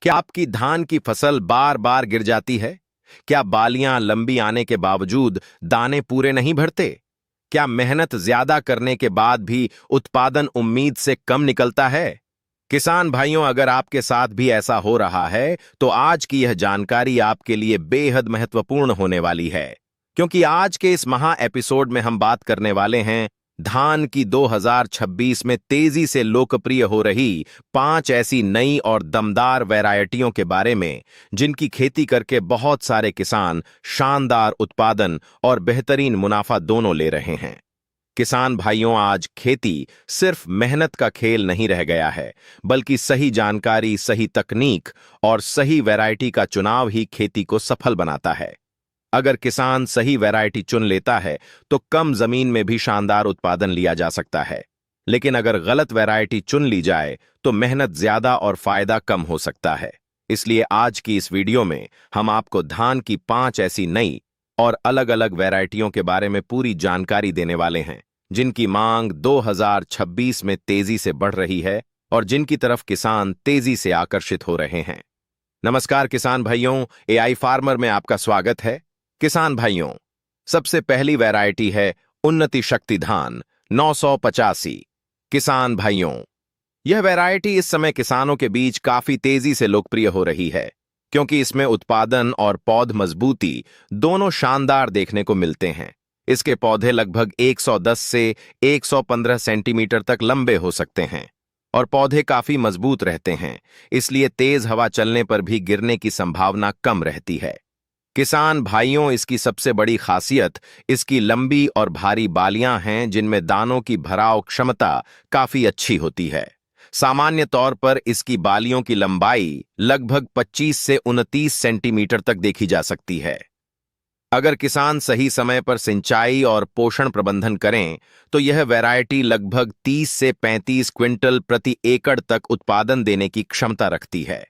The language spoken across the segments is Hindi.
क्या आपकी धान की फसल बार बार गिर जाती है? क्या बालियां लंबी आने के बावजूद दाने पूरे नहीं भरते? क्या मेहनत ज्यादा करने के बाद भी उत्पादन उम्मीद से कम निकलता है? किसान भाइयों, अगर आपके साथ भी ऐसा हो रहा है तो आज की यह जानकारी आपके लिए बेहद महत्वपूर्ण होने वाली है, क्योंकि आज के इस महा एपिसोड में हम बात करने वाले हैं धान की 2026 में तेजी से लोकप्रिय हो रही 5 ऐसी नई और दमदार वैरायटियों के बारे में, जिनकी खेती करके बहुत सारे किसान शानदार उत्पादन और बेहतरीन मुनाफा दोनों ले रहे हैं। किसान भाइयों, आज खेती सिर्फ मेहनत का खेल नहीं रह गया है, बल्कि सही जानकारी, सही तकनीक और सही वैरायटी का चुनाव ही खेती को सफल बनाता है। अगर किसान सही वैरायटी चुन लेता है तो कम जमीन में भी शानदार उत्पादन लिया जा सकता है, लेकिन अगर गलत वैरायटी चुन ली जाए तो मेहनत ज्यादा और फायदा कम हो सकता है। इसलिए आज की इस वीडियो में हम आपको धान की 5 ऐसी नई और अलग-अलग वैरायटियों के बारे में पूरी जानकारी देने वाले हैं, जिनकी मांग 2026 में तेजी से बढ़ रही है और जिनकी तरफ किसान तेजी से आकर्षित हो रहे हैं। नमस्कार किसान भाइयों, एआई फार्मर में आपका स्वागत है। किसान भाइयों, सबसे पहली वैरायटी है उन्नति शक्ति धान 985। किसान भाइयों, यह वैरायटी इस समय किसानों के बीच काफी तेजी से लोकप्रिय हो रही है, क्योंकि इसमें उत्पादन और पौध मजबूती दोनों शानदार देखने को मिलते हैं। इसके पौधे लगभग 110 से 115 सेंटीमीटर तक लंबे हो सकते हैं और पौधे काफी मजबूत रहते हैं, इसलिए तेज हवा चलने पर भी गिरने की संभावना कम रहती है। किसान भाइयों, इसकी सबसे बड़ी खासियत इसकी लंबी और भारी बालियां हैं, जिनमें दानों की भराव क्षमता काफी अच्छी होती है। सामान्य तौर पर इसकी बालियों की लंबाई लगभग 25 से 29 सेंटीमीटर तक देखी जा सकती है। अगर किसान सही समय पर सिंचाई और पोषण प्रबंधन करें तो यह वैरायटी लगभग 30 से 35 क्विंटल प्रति एकड़ तक उत्पादन देने की क्षमता रखती है।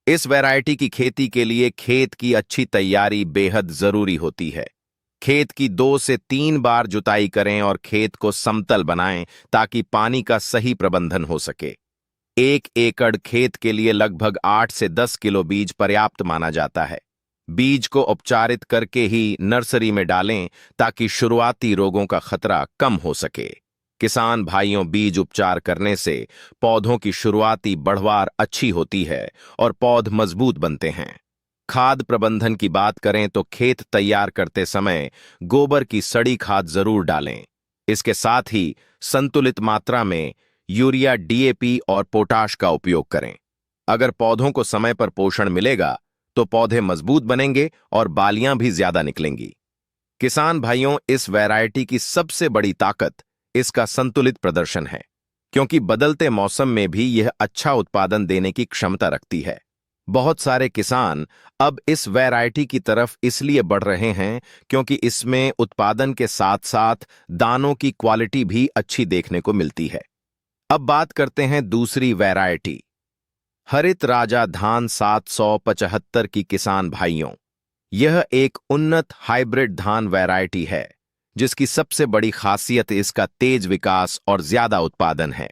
इस वैरायटी की खेती के लिए खेत की अच्छी तैयारी बेहद जरूरी होती है। खेत की 2 से 3 बार जुताई करें और खेत को समतल बनाएं ताकि पानी का सही प्रबंधन हो सके। 1 एकड़ खेत के लिए लगभग 8 से 10 किलो बीज पर्याप्त माना जाता है। बीज को उपचारित करके ही नर्सरी में डालें ताकि शुरुआती रोगों का खतरा कम हो सके। किसान भाइयों, बीज उपचार करने से पौधों की शुरुआती बढ़वार अच्छी होती है और पौध मजबूत बनते हैं। खाद प्रबंधन की बात करें तो खेत तैयार करते समय गोबर की सड़ी खाद जरूर डालें। इसके साथ ही संतुलित मात्रा में यूरिया, डीएपी और पोटाश का उपयोग करें। अगर पौधों को समय पर पोषण मिलेगा तो पौधे मजबूत बनेंगे और बालियां भी ज्यादा निकलेंगी। किसान भाइयों, इस वैरायटी की सबसे बड़ी ताकत इसका संतुलित प्रदर्शन है, क्योंकि बदलते मौसम में भी यह अच्छा उत्पादन देने की क्षमता रखती है। बहुत सारे किसान अब इस वैरायटी की तरफ इसलिए बढ़ रहे हैं क्योंकि इसमें उत्पादन के साथ साथ दानों की क्वालिटी भी अच्छी देखने को मिलती है। अब बात करते हैं दूसरी वैरायटी, हरित राजा धान 775 की। किसान भाइयों, यह एक उन्नत हाइब्रिड धान वैरायटी है, जिसकी सबसे बड़ी खासियत इसका तेज विकास और ज्यादा उत्पादन है।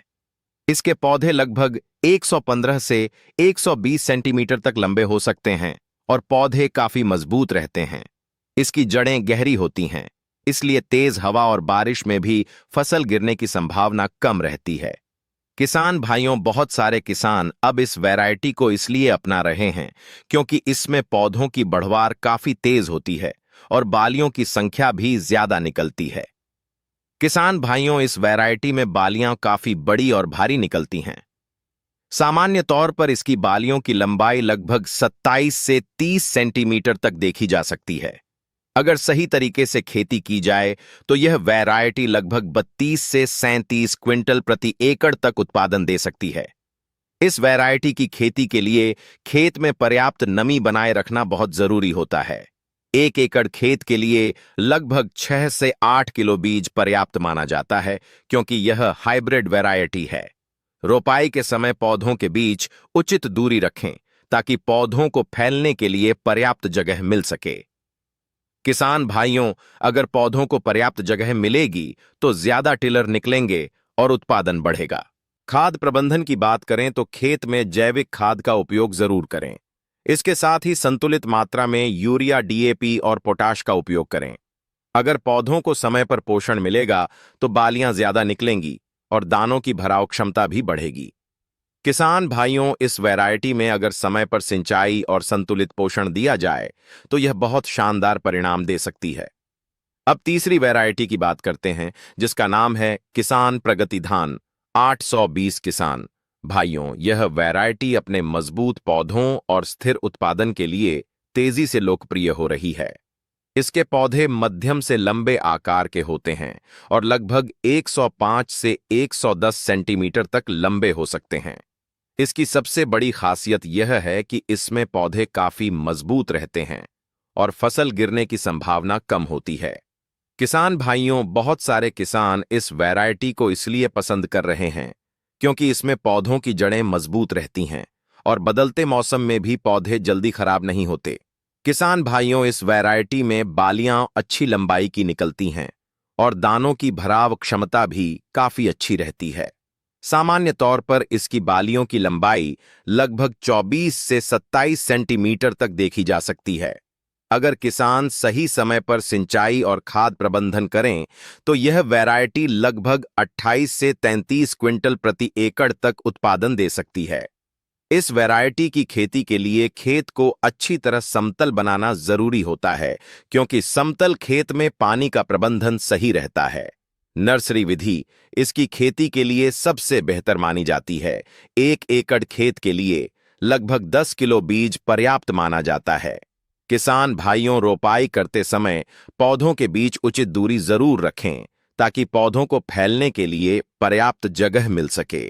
इसके पौधे लगभग 115 से 120 सेंटीमीटर तक लंबे हो सकते हैं और पौधे काफी मजबूत रहते हैं। इसकी जड़ें गहरी होती हैं, इसलिए तेज हवा और बारिश में भी फसल गिरने की संभावना कम रहती है। किसान भाइयों, बहुत सारे किसान अब इस वैरायटी को इसलिए अपना रहे हैं क्योंकि इसमें पौधों की बढ़वार काफी तेज होती है और बालियों की संख्या भी ज्यादा निकलती है। किसान भाइयों, इस वैरायटी में बालियां काफी बड़ी और भारी निकलती हैं। सामान्य तौर पर इसकी बालियों की लंबाई लगभग 27 से 30 सेंटीमीटर तक देखी जा सकती है। अगर सही तरीके से खेती की जाए तो यह वैरायटी लगभग 32 से 37 क्विंटल प्रति एकड़ तक उत्पादन दे सकती है। इस वैरायटी की खेती के लिए खेत में पर्याप्त नमी बनाए रखना बहुत जरूरी होता है। 1 एकड़ खेत के लिए लगभग 6 से 8 किलो बीज पर्याप्त माना जाता है, क्योंकि यह हाइब्रिड वैरायटी है। रोपाई के समय पौधों के बीच उचित दूरी रखें ताकि पौधों को फैलने के लिए पर्याप्त जगह मिल सके। किसान भाइयों, अगर पौधों को पर्याप्त जगह मिलेगी तो ज्यादा टिलर निकलेंगे और उत्पादन बढ़ेगा। खाद प्रबंधन की बात करें तो खेत में जैविक खाद का उपयोग जरूर करें। इसके साथ ही संतुलित मात्रा में यूरिया, डीएपी और पोटाश का उपयोग करें। अगर पौधों को समय पर पोषण मिलेगा तो बालियां ज्यादा निकलेंगी और दानों की भराव क्षमता भी बढ़ेगी। किसान भाइयों, इस वैरायटी में अगर समय पर सिंचाई और संतुलित पोषण दिया जाए तो यह बहुत शानदार परिणाम दे सकती है। अब तीसरी वैरायटी की बात करते हैं, जिसका नाम है किसान प्रगति धान 820 किसान। भाइयों, यह वैरायटी अपने मजबूत पौधों और स्थिर उत्पादन के लिए तेजी से लोकप्रिय हो रही है। इसके पौधे मध्यम से लंबे आकार के होते हैं और लगभग 105 से 110 सेंटीमीटर तक लंबे हो सकते हैं। इसकी सबसे बड़ी खासियत यह है कि इसमें पौधे काफी मजबूत रहते हैं और फसल गिरने की संभावना कम होती है। किसान भाइयों, बहुत सारे किसान इस वैरायटी को इसलिए पसंद कर रहे हैं क्योंकि इसमें पौधों की जड़ें मजबूत रहती हैं और बदलते मौसम में भी पौधे जल्दी खराब नहीं होते। किसान भाइयों, इस वैरायटी में बालियां अच्छी लंबाई की निकलती हैं और दानों की भराव क्षमता भी काफी अच्छी रहती है। सामान्य तौर पर इसकी बालियों की लंबाई लगभग 24 से 27 सेंटीमीटर तक देखी जा सकती है। अगर किसान सही समय पर सिंचाई और खाद प्रबंधन करें तो यह वैरायटी लगभग 28 से 33 क्विंटल प्रति एकड़ तक उत्पादन दे सकती है। इस वैरायटी की खेती के लिए खेत को अच्छी तरह समतल बनाना जरूरी होता है, क्योंकि समतल खेत में पानी का प्रबंधन सही रहता है। नर्सरी विधि इसकी खेती के लिए सबसे बेहतर मानी जाती है। 1 एकड़ खेत के लिए लगभग 10 किलो बीज पर्याप्त माना जाता है। किसान भाइयों, रोपाई करते समय पौधों के बीच उचित दूरी जरूर रखें ताकि पौधों को फैलने के लिए पर्याप्त जगह मिल सके।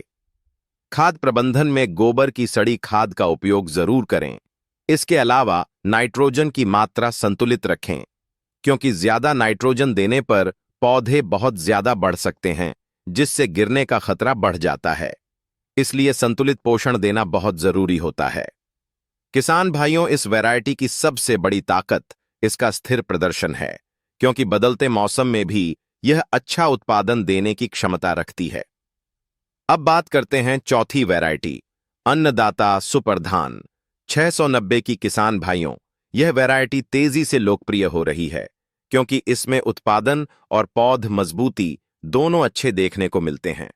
खाद प्रबंधन में गोबर की सड़ी खाद का उपयोग जरूर करें। इसके अलावा नाइट्रोजन की मात्रा संतुलित रखें, क्योंकि ज्यादा नाइट्रोजन देने पर पौधे बहुत ज्यादा बढ़ सकते हैं, जिससे गिरने का खतरा बढ़ जाता है। इसलिए संतुलित पोषण देना बहुत जरूरी होता है। किसान भाइयों, इस वैरायटी की सबसे बड़ी ताकत इसका स्थिर प्रदर्शन है, क्योंकि बदलते मौसम में भी यह अच्छा उत्पादन देने की क्षमता रखती है। अब बात करते हैं चौथी वैरायटी, अन्नदाता सुपर धान 690 की। किसान भाइयों, यह वैरायटी तेजी से लोकप्रिय हो रही है क्योंकि इसमें उत्पादन और पौध मजबूती दोनों अच्छे देखने को मिलते हैं।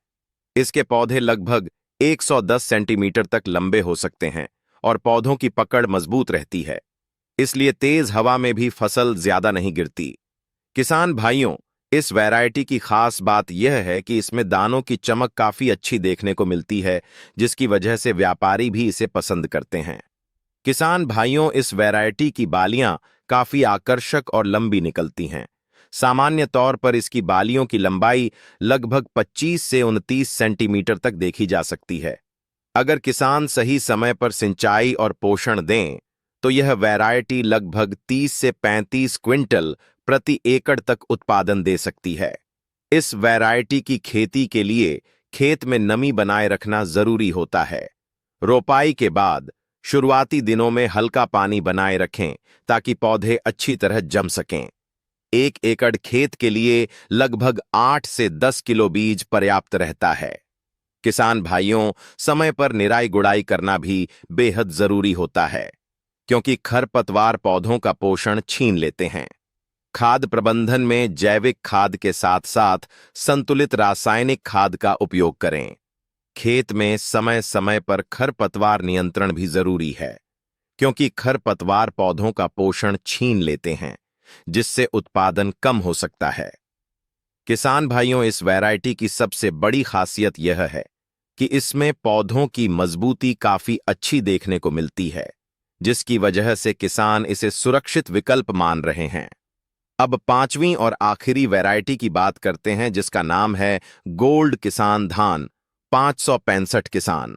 इसके पौधे लगभग 110 सेंटीमीटर तक लंबे हो सकते हैं और पौधों की पकड़ मजबूत रहती है, इसलिए तेज हवा में भी फसल ज्यादा नहीं गिरती। किसान भाइयों, इस वैरायटी की खास बात यह है कि इसमें दानों की चमक काफी अच्छी देखने को मिलती है, जिसकी वजह से व्यापारी भी इसे पसंद करते हैं। किसान भाइयों, इस वैरायटी की बालियां काफी आकर्षक और लंबी निकलती हैं। सामान्य तौर पर इसकी बालियों की लंबाई लगभग 25 से 29 सेंटीमीटर तक देखी जा सकती है। अगर किसान सही समय पर सिंचाई और पोषण दें तो यह वैरायटी लगभग 30 से 35 क्विंटल प्रति एकड़ तक उत्पादन दे सकती है। इस वैरायटी की खेती के लिए खेत में नमी बनाए रखना जरूरी होता है। रोपाई के बाद शुरुआती दिनों में हल्का पानी बनाए रखें ताकि पौधे अच्छी तरह जम सकें। 1 एकड़ खेत के लिए लगभग 8 से 10 किलो बीज पर्याप्त रहता है। किसान भाइयों, समय पर निराई गुड़ाई करना भी बेहद जरूरी होता है, क्योंकि खरपतवार पौधों का पोषण छीन लेते हैं। खाद प्रबंधन में जैविक खाद के साथ साथ संतुलित रासायनिक खाद का उपयोग करें। खेत में समय समय पर खरपतवार नियंत्रण भी जरूरी है, क्योंकि खरपतवार पौधों का पोषण छीन लेते हैं, जिससे उत्पादन कम हो सकता है। किसान भाइयों, इस वैरायटी की सबसे बड़ी खासियत यह है कि इसमें पौधों की मजबूती काफी अच्छी देखने को मिलती है, जिसकी वजह से किसान इसे सुरक्षित विकल्प मान रहे हैं। अब पांचवीं और आखिरी वैरायटी की बात करते हैं, जिसका नाम है गोल्ड किसान धान 565 किसान।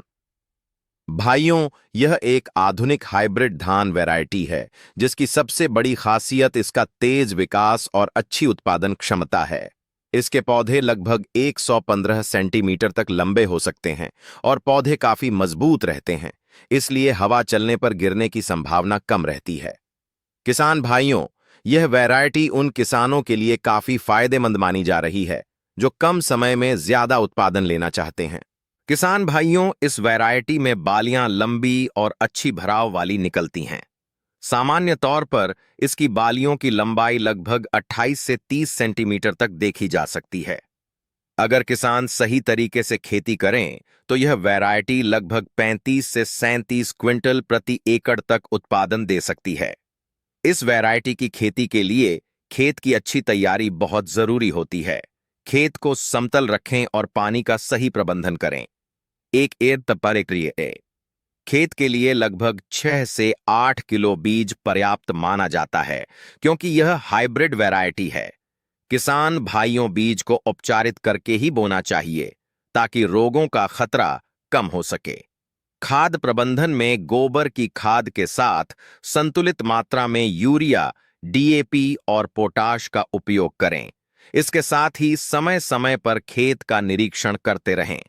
भाइयों, यह एक आधुनिक हाइब्रिड धान वैरायटी है, जिसकी सबसे बड़ी खासियत इसका तेज विकास और अच्छी उत्पादन क्षमता है। इसके पौधे लगभग 115 सेंटीमीटर तक लंबे हो सकते हैं और पौधे काफी मजबूत रहते हैं, इसलिए हवा चलने पर गिरने की संभावना कम रहती है। किसान भाइयों, यह वैरायटी उन किसानों के लिए काफी फायदेमंद मानी जा रही है जो कम समय में ज्यादा उत्पादन लेना चाहते हैं। किसान भाइयों, इस वैरायटी में बालियां लंबी और अच्छी भराव वाली निकलती हैं। सामान्य तौर पर इसकी बालियों की लंबाई लगभग 28 से 30 सेंटीमीटर तक देखी जा सकती है। अगर किसान सही तरीके से खेती करें तो यह वैरायटी लगभग 35 से 37 क्विंटल प्रति एकड़ तक उत्पादन दे सकती है। इस वैरायटी की खेती के लिए खेत की अच्छी तैयारी बहुत जरूरी होती है। खेत को समतल रखें और पानी का सही प्रबंधन करें। एक एर्त पर एकड़ खेत के लिए लगभग 6 से 8 किलो बीज पर्याप्त माना जाता है, क्योंकि यह हाइब्रिड वैरायटी है। किसान भाइयों, बीज को उपचारित करके ही बोना चाहिए ताकि रोगों का खतरा कम हो सके। खाद प्रबंधन में गोबर की खाद के साथ संतुलित मात्रा में यूरिया, डीएपी और पोटाश का उपयोग करें। इसके साथ ही समय समय पर खेत का निरीक्षण करते रहें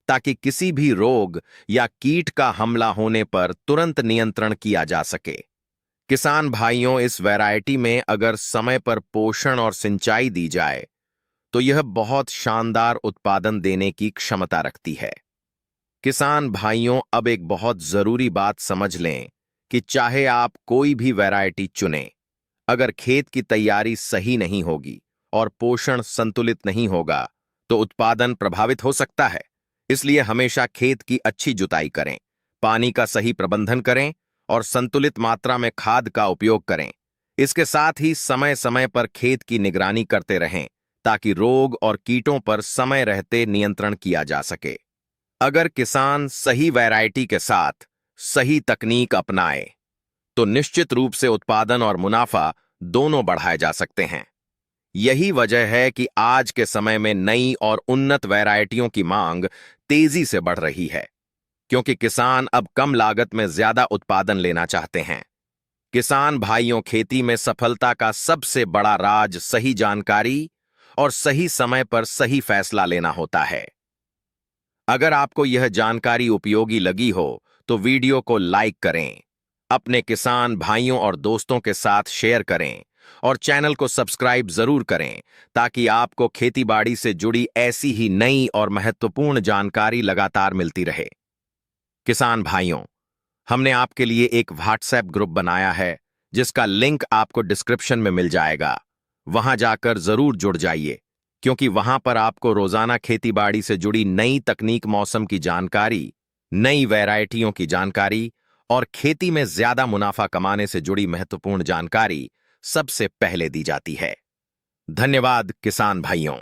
ताकि किसी भी रोग या कीट का हमला होने पर तुरंत नियंत्रण किया जा सके। किसान भाइयों, इस वैरायटी में अगर समय पर पोषण और सिंचाई दी जाए तो यह बहुत शानदार उत्पादन देने की क्षमता रखती है। किसान भाइयों, अब एक बहुत जरूरी बात समझ लें कि चाहे आप कोई भी वैरायटी चुनें, अगर खेत की तैयारी सही नहीं होगी और पोषण संतुलित नहीं होगा तो उत्पादन प्रभावित हो सकता है। इसलिए हमेशा खेत की अच्छी जुताई करें, पानी का सही प्रबंधन करें और संतुलित मात्रा में खाद का उपयोग करें। इसके साथ ही समय समय पर खेत की निगरानी करते रहें ताकि रोग और कीटों पर समय रहते नियंत्रण किया जा सके। अगर किसान सही वैरायटी के साथ सही तकनीक अपनाए तो निश्चित रूप से उत्पादन और मुनाफा दोनों बढ़ाए जा सकते हैं। यही वजह है कि आज के समय में नई और उन्नत वैरायटियों की मांग तेजी से बढ़ रही है, क्योंकि किसान अब कम लागत में ज्यादा उत्पादन लेना चाहते हैं। किसान भाइयों, खेती में सफलता का सबसे बड़ा राज सही जानकारी और सही समय पर सही फैसला लेना होता है। अगर आपको यह जानकारी उपयोगी लगी हो तो वीडियो को लाइक करें, अपने किसान भाइयों और दोस्तों के साथ शेयर करें और चैनल को सब्सक्राइब जरूर करें ताकि आपको खेतीबाड़ी से जुड़ी ऐसी ही नई और महत्वपूर्ण जानकारी लगातार मिलती रहे। किसान भाइयों, हमने आपके लिए एक व्हाट्सएप ग्रुप बनाया है जिसका लिंक आपको डिस्क्रिप्शन में मिल जाएगा। वहां जाकर जरूर जुड़ जाइए, क्योंकि वहां पर आपको रोजाना खेतीबाड़ी से जुड़ी नई तकनीक, मौसम की जानकारी, नई वैरायटियों की जानकारी और खेती में ज्यादा मुनाफा कमाने से जुड़ी महत्वपूर्ण जानकारी सबसे पहले दी जाती है। धन्यवाद किसान भाइयों।